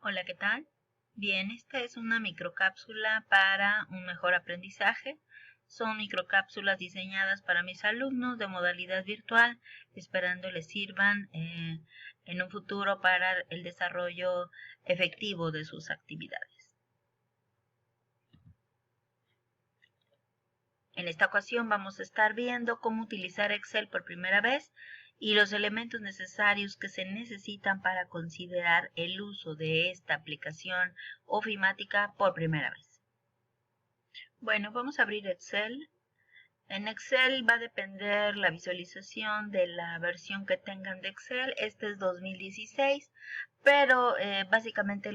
Hola, ¿qué tal? Bien, esta es una microcápsula para un mejor aprendizaje. Son microcápsulas diseñadas para mis alumnos de modalidad virtual, esperando les sirvan en un futuro para el desarrollo efectivo de sus actividades. En esta ocasión vamos a estar viendo cómo utilizar Excel por primera vez y los elementos necesarios que se necesitan para considerar el uso de esta aplicación ofimática por primera vez. Bueno, vamos a abrir Excel. En Excel va a depender la visualización de la versión que tengan de Excel. Este es 2016, pero básicamente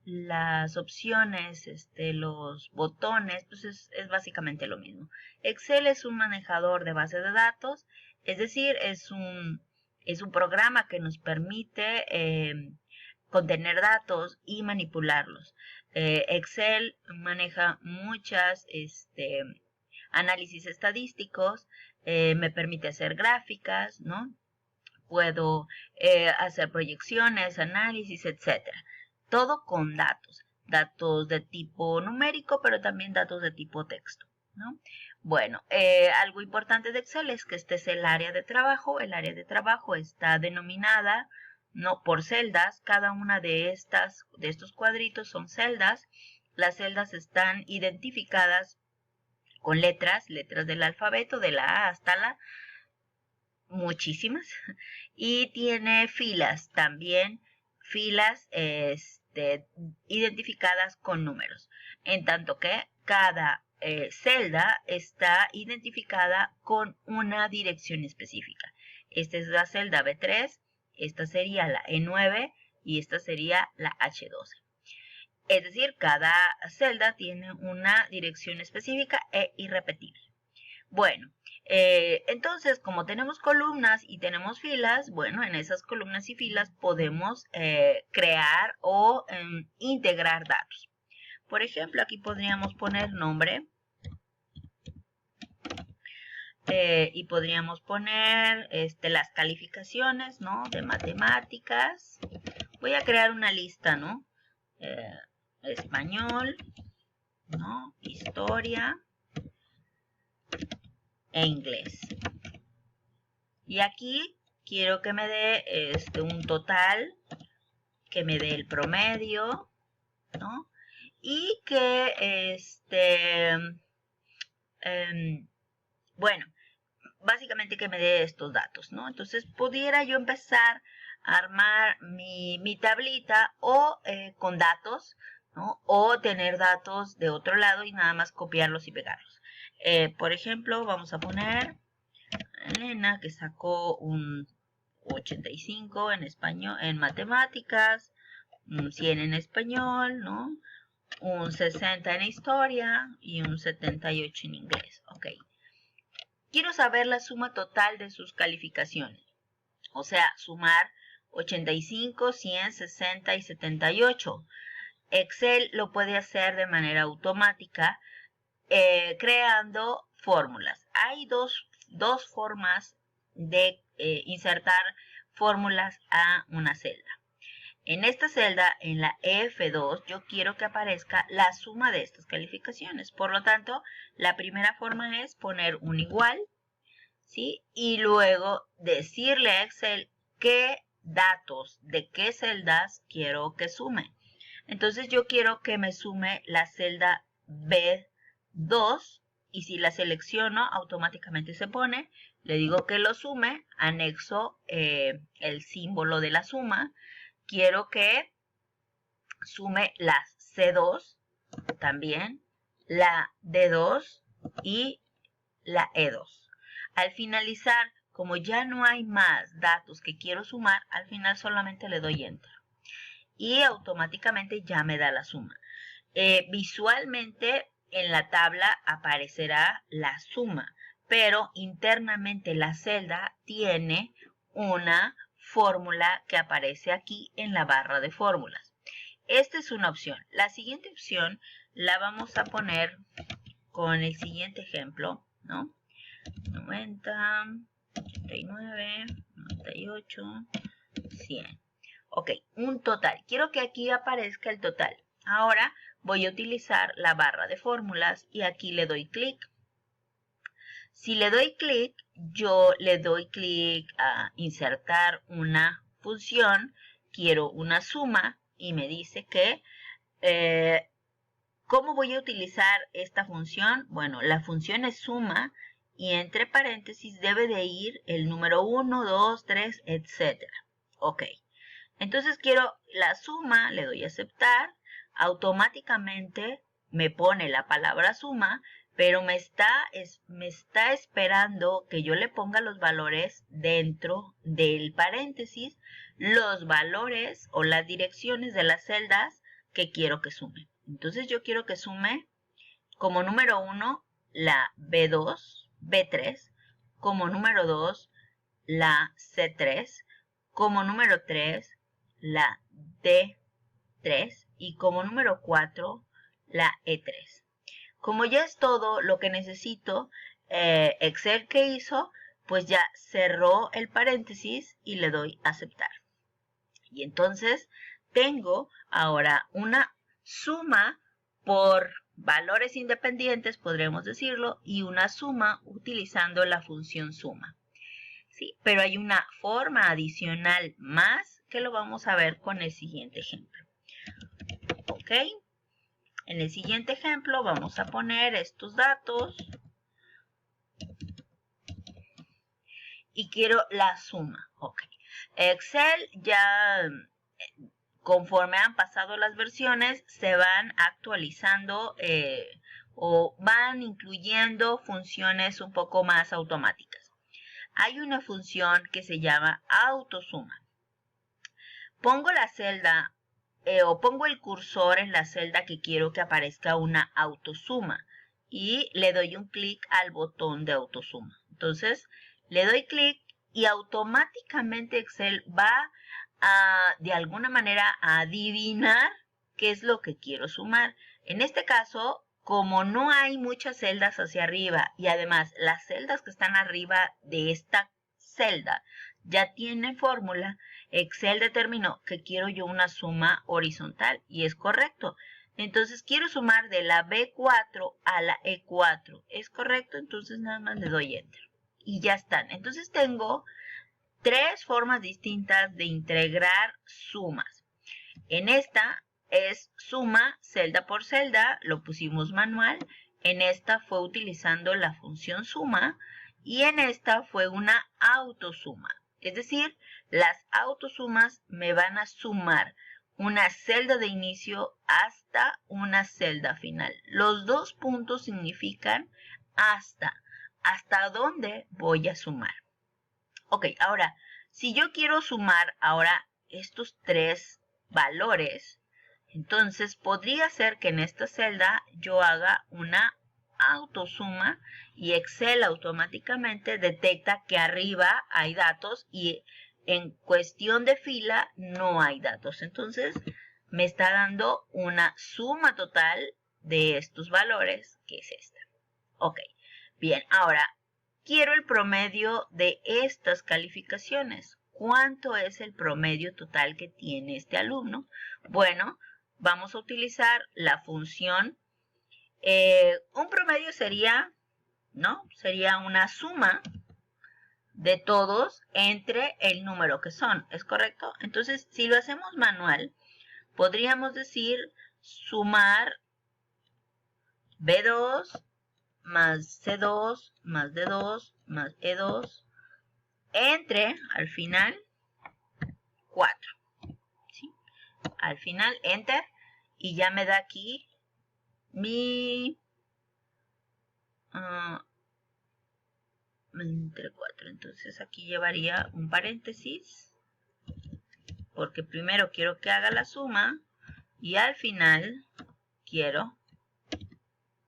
las opciones, los botones, pues es básicamente lo mismo. Excel es un manejador de base de datos, es decir, es un programa que nos permite contener datos y manipularlos. Excel maneja muchas análisis estadísticos, me permite hacer gráficas, ¿no? Puedo hacer proyecciones, análisis, etcétera. Todo con datos. Datos de tipo numérico, pero también datos de tipo texto, ¿no? Bueno, algo importante de Excel es que este es el área de trabajo. El área de trabajo está denominada no por celdas. Cada una de estos cuadritos son celdas. Las celdas están identificadas con letras del alfabeto, de la A hasta la muchísimas, y tiene filas también, filas identificadas con números, en tanto que cada celda está identificada con una dirección específica. Esta es la celda B3, esta sería la E9 y esta sería la H12. Es decir, cada celda tiene una dirección específica e irrepetible. Bueno, entonces, como tenemos columnas y tenemos filas, bueno, en esas columnas y filas podemos crear o integrar datos. Por ejemplo, aquí podríamos poner nombre y podríamos poner las calificaciones, ¿no? De matemáticas. Voy a crear una lista, ¿no? Español, ¿no? Historia e inglés. Y aquí quiero que me dé un total, que me dé el promedio, ¿no? Y que bueno, básicamente que me dé estos datos, ¿no? Entonces pudiera yo empezar a armar mi tablita o con datos, ¿no? O tener datos de otro lado y nada más copiarlos y pegarlos. Por ejemplo, vamos a poner Elena, que sacó un 85 en español, en matemáticas, un 100 en español, ¿no? Un 60 en historia y un 78 en inglés. Ok. Quiero saber la suma total de sus calificaciones. O sea, sumar 85, 100, 60 y 78. Excel lo puede hacer de manera automática creando fórmulas. Hay dos formas de insertar fórmulas a una celda. En esta celda, en la F2, yo quiero que aparezca la suma de estas calificaciones. Por lo tanto, la primera forma es poner un igual, ¿sí? Y luego decirle a Excel qué datos de qué celdas quiero que sume. Entonces yo quiero que me sume la celda B2 y si la selecciono automáticamente se pone, le digo que lo sume, anexo el símbolo de la suma, quiero que sume las C2 también, la D2 y la E2. Al finalizar, como ya no hay más datos que quiero sumar, al final solamente le doy Enter y automáticamente ya me da la suma. Visualmente en la tabla aparecerá la suma, pero internamente la celda tiene una fórmula que aparece aquí en la barra de fórmulas. Esta es una opción. La siguiente opción la vamos a poner con el siguiente ejemplo, ¿no? 90, 89, 98, 100. Ok, un total. Quiero que aquí aparezca el total. Ahora voy a utilizar la barra de fórmulas y aquí le doy clic. Si le doy clic, yo le doy clic a insertar una función. Quiero una suma y me dice que ¿cómo voy a utilizar esta función? Bueno, la función es suma y entre paréntesis debe de ir el número 1, 2, 3, etc. Ok. Entonces quiero la suma, le doy a aceptar, automáticamente me pone la palabra suma, pero me está esperando que yo le ponga los valores dentro del paréntesis, los valores o las direcciones de las celdas que quiero que sume. Entonces yo quiero que sume como número 1 la B2, B3, como número 2 la C3, como número 3 la D3 y como número 4 la E3. Como ya es todo lo que necesito, Excel que hizo, pues ya cerró el paréntesis y le doy a aceptar. Y entonces tengo ahora una suma por valores independientes, podremos decirlo, y una suma utilizando la función suma. Sí, pero hay una forma adicional más que lo vamos a ver con el siguiente ejemplo. Ok, en el siguiente ejemplo vamos a poner estos datos y quiero la suma. Ok, Excel ya conforme han pasado las versiones se van actualizando o van incluyendo funciones un poco más automáticas. Hay una función que se llama autosuma. Pongo la celda o pongo el cursor en la celda que quiero que aparezca una autosuma y le doy un clic al botón de autosuma. Entonces, le doy clic y automáticamente Excel va de alguna manera a adivinar qué es lo que quiero sumar. En este caso, como no hay muchas celdas hacia arriba y además las celdas que están arriba de esta celda ya tienen fórmula, Excel determinó que quiero yo una suma horizontal y es correcto. Entonces quiero sumar de la B4 a la E4. ¿Es correcto? Entonces nada más le doy Enter. Y ya están. Entonces tengo tres formas distintas de integrar sumas. En esta es suma celda por celda, lo pusimos manual. En esta fue utilizando la función suma y en esta fue una autosuma. Es decir, las autosumas me van a sumar una celda de inicio hasta una celda final. Los dos puntos significan hasta. ¿Hasta dónde voy a sumar? Ok, ahora, si yo quiero sumar ahora estos tres valores, entonces podría ser que en esta celda yo haga una autosuma y Excel automáticamente detecta que arriba hay datos y en cuestión de fila no hay datos. Entonces me está dando una suma total de estos valores, que es esta. Ok, bien, ahora quiero el promedio de estas calificaciones. ¿Cuánto es el promedio total que tiene este alumno? Bueno, vamos a utilizar la función. Un promedio sería, ¿no? Sería una suma de todos entre el número que son. ¿Es correcto? Entonces, si lo hacemos manual, podríamos decir sumar B2 más C2 más D2 más E2 entre, al final, 4. ¿Sí? Al final, Enter, y ya me da aquí mi entre 4. Entonces aquí llevaría un paréntesis, porque primero quiero que haga la suma y al final quiero...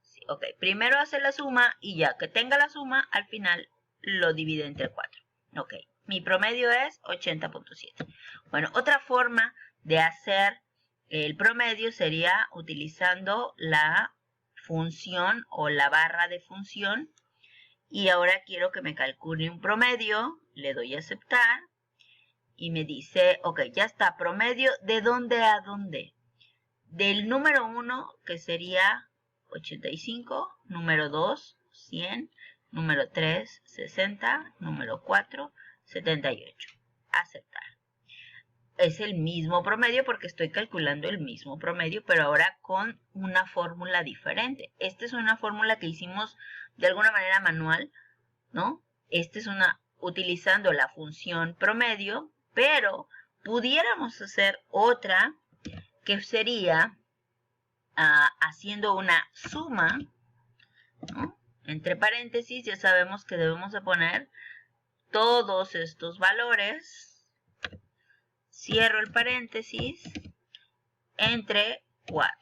Sí, ok, primero hace la suma y ya que tenga la suma, al final lo divide entre 4. Ok, mi promedio es 80.7. Bueno, otra forma de hacer el promedio sería utilizando la función o la barra de función. Y ahora quiero que me calcule un promedio, le doy a aceptar. y me dice, ok, ya está, promedio, ¿de dónde a dónde? Del número 1, que sería 85, número 2, 100, número 3, 60, número 4, 78. Aceptar. Es el mismo promedio porque estoy calculando el mismo promedio, pero ahora con una fórmula diferente. Esta es una fórmula que hicimos de alguna manera manual, ¿no? Esta es utilizando la función promedio, pero pudiéramos hacer otra que sería haciendo una suma, ¿no? Entre paréntesis ya sabemos que debemos de poner todos estos valores, cierro el paréntesis, entre 4.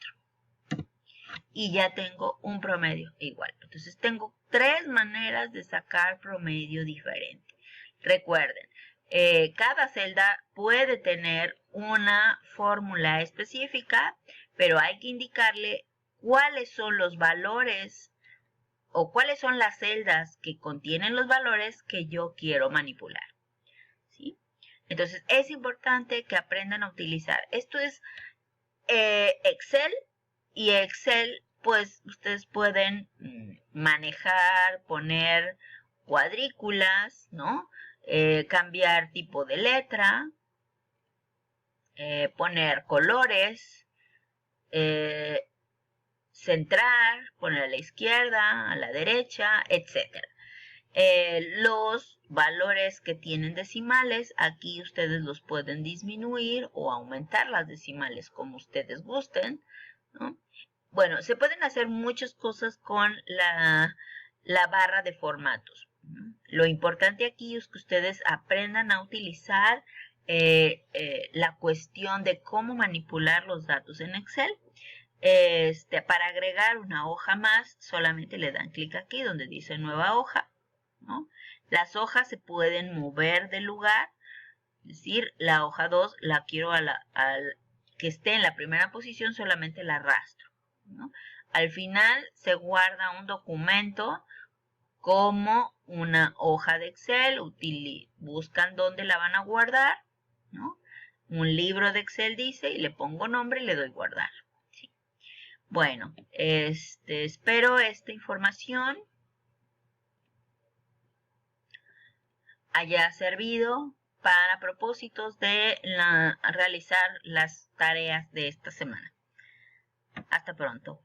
Y ya tengo un promedio igual. Entonces tengo 3 maneras de sacar promedio diferente. Recuerden, cada celda puede tener una fórmula específica, pero hay que indicarle cuáles son los valores o cuáles son las celdas que contienen los valores que yo quiero manipular. ¿Sí? Entonces es importante que aprendan a utilizar. Esto es Excel, y Excel pues ustedes pueden manejar, poner cuadrículas, ¿no? Cambiar tipo de letra, poner colores, centrar, poner a la izquierda, a la derecha, etc. Los valores que tienen decimales, aquí ustedes los pueden disminuir o aumentar las decimales como ustedes gusten, ¿no? Bueno, se pueden hacer muchas cosas con la barra de formatos. Lo importante aquí es que ustedes aprendan a utilizar la cuestión de cómo manipular los datos en Excel. Para agregar una hoja más, solamente le dan clic aquí donde dice nueva hoja, ¿no? Las hojas se pueden mover de lugar, es decir, la hoja 2 la quiero que esté en la primera posición, solamente la arrastro, ¿no? Al final se guarda un documento como una hoja de Excel, buscan dónde la van a guardar, ¿no? Un libro de Excel dice, y le pongo nombre y le doy guardar. ¿Sí? Bueno, espero esta información haya servido para propósitos de realizar las tareas de esta semana. Hasta pronto.